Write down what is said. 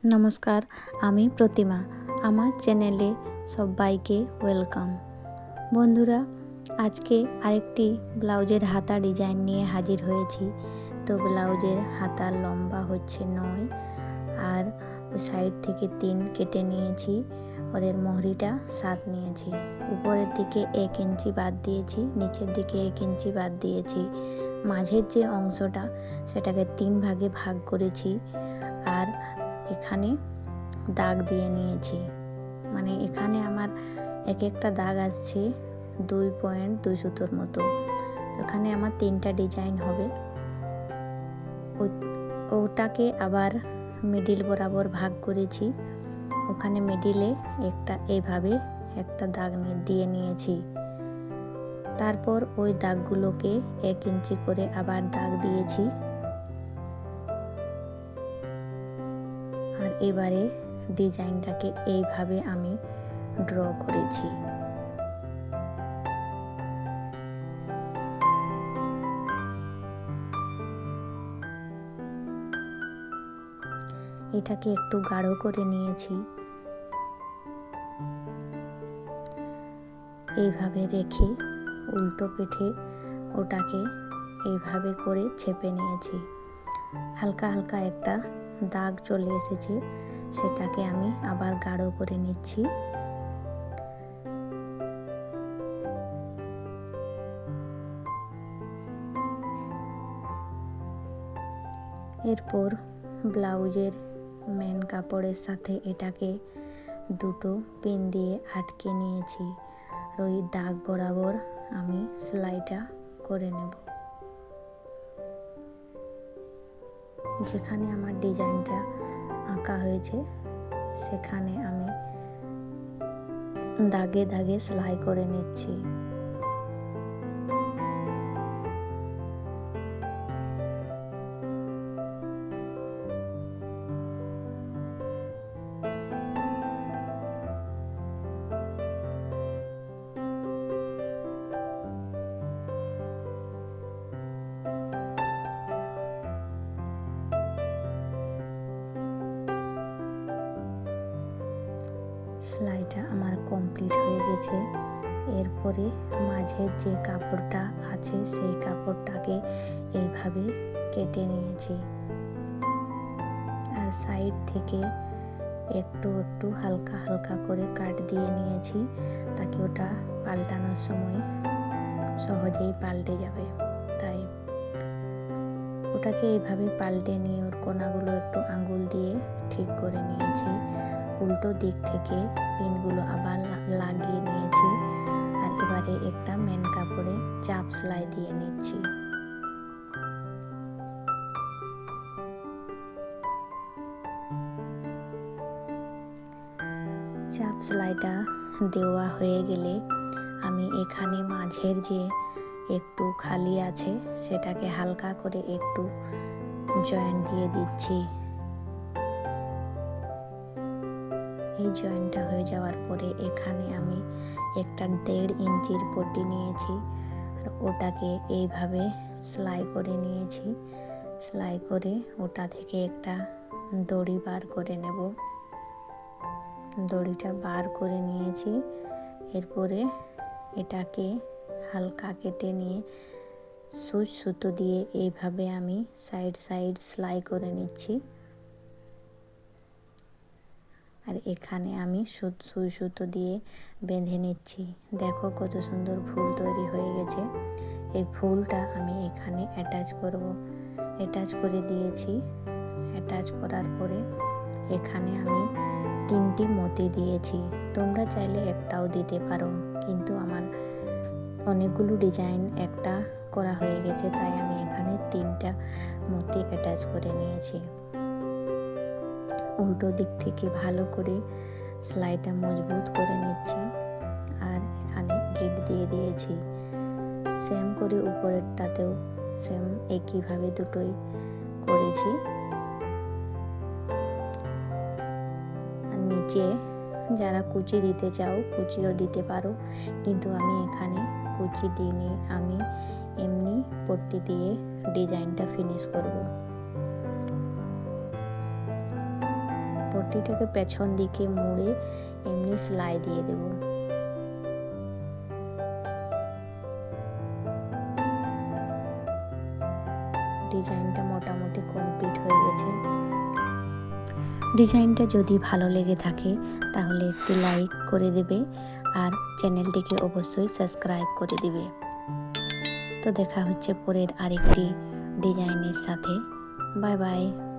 নমস্কার, আমি প্রতিমা। আমার চ্যানেলে সবাইকে ওয়েলকাম। বন্ধুরা, আজকে আরেকটি ব্লাউজের হাতা ডিজাইন নিয়ে হাজির হয়েছি। তো ব্লাউজের হাতার লম্বা হচ্ছে 9 আর সাইড থেকে 3 কেটে নিয়েছি। ওরের মোহরিটা 7 নিয়েছি। উপরের দিকে 1 ইঞ্চি বাদ দিয়েছি, নিচের দিকে 1 ইঞ্চি বাদ দিয়েছি। মাঝের যে অংশটা সেটাকে 3 ভাগে ভাগ করেছি আর এখানে দাগ দিয়ে নিয়েছি। মানে এখানে আমার এক একটা দাগ আসছে 2.2 সুতোর মতো। এখানে আমার 3টা ডিজাইন হবে। ওটাকে আবার মিডিল বরাবর ভাগ করেছি। ওখানে মিডিলে এইভাবে একটা দাগ দিয়ে নিয়েছি। তারপর ওই দাগগুলোকে 1 ইঞ্চি করে আবার দাগ দিয়েছি। আর এবারে ডিজাইনটাকে এইভাবে আমি ড্র করেছি। এটাকে একটু গাঢ় করে নিয়েছি। এইভাবে রেখে উল্টো পিঠে ওটাকে এইভাবে করে চেপে নিয়েছি। হালকা হালকা একটা দাগ চলে এসেছে, সেটাকে আমি আবার গাঢ় করে নিচ্ছি। এরপর ব্লাউজের মেন কাপড়ের সাথে এটাকে দুটো পিন দিয়ে আটকে নিয়েছি। ওই দাগ বরাবর আমি সেলাইটা করে নেব। যেখানে আমার ডিজাইনটা আঁকা হয়েছে সেখানে আমি দাগে দাগে সেলাই করে নিচ্ছি। সেলাইটা আমার কমপ্লিট হয়ে গেছে। এরপরে মাঝের যে কাপড়টা আছে সেই কাপড়টাকে এইভাবে কেটে নিয়েছি। আর সাইড থেকে একটু একটু হালকা হালকা করে কাট দিয়ে নিয়েছি, তাকে ওটা পাল্টানোর সময় সহজেই পাল্টে যাবে। তাই ওটাকে এইভাবে পাল্টে নিয়ে ওর কোনাগুলো একটু আঙুল দিয়ে ঠিক করে নিয়েছি। উল্টো দিক থেকে পিনগুলো আবার লাগিয়ে নিয়েছি। আর এবারে একটা মেন কাপড়ে চাপ সেলাই দিয়ে নিচ্ছি। চাপ সেলাইটা দেওয়া হয়ে গেলে আমি এখানে মাঝের যে একটু খালি আছে সেটাকে হালকা করে একটু জয়েন্ট দিয়ে দিচ্ছি। এই জয়েন্টটা হয়ে যাওয়ার পরে এখানে আমি একটা 1.5 ইঞ্চির পট্টি নিয়েছি আর ওটাকে এইভাবে সেলাই করে নিয়েছি। সেলাই করে ওটা থেকে একটা দড়ি বার করে নেব। দড়িটা বার করে নিয়েছি। এরপরে এটাকে হালকা কেটে নিয়ে সুচ সুতো দিয়ে এইভাবে আমি সাইড সাইড সেলাই করে নিচ্ছি। আর এখানে আমি সুই সুতো দিয়ে বেঁধে নিচ্ছি। দেখো কত সুন্দর ফুল তৈরি হয়ে গেছে। এই ফুলটা আমি এখানে অ্যাটাচ করব। অ্যাটাচ করে দিয়েছি। অ্যাটাচ করার পরে এখানে আমি 3টি মতি দিয়েছি। তোমরা চাইলে একটাও দিতে পারো, কিন্তু আমার অনেকগুলো ডিজাইন একটা করা হয়ে গেছে, তাই আমি এখানে 3টা মতি অ্যাটাচ করে নিয়েছি। উল্টো দিক থেকে ভালো করে সেলাইটা মজবুত করে নিচ্ছি। আর এখানে গিট দিয়ে দিয়েছি। সেম করে উপরেরটাতেও সেম একইভাবে দুটোই করেছি। আর নিচে যারা কুচি দিতে চাও কুচিও দিতে পারো, কিন্তু আমি এখানে কুচি দিইনি। আমি এমনি পট্টি দিয়ে ডিজাইনটা ফিনিশ করব। পট্টিটাকে পেছন দিকে মুড়ে এমনি সেলাই দিয়ে দেব। ডিজাইনটা মোটামুটি কমপ্লিট হয়ে গেছে। ডিজাইনটা যদি ভালো লেগে থাকে তাহলে একটি লাইক করে দেবে আর চ্যানেলটিকে অবশ্যই সাবস্ক্রাইব করে দিবে। তো দেখা হচ্ছে পরের আরেকটি ডিজাইনের সাথে। Bye bye.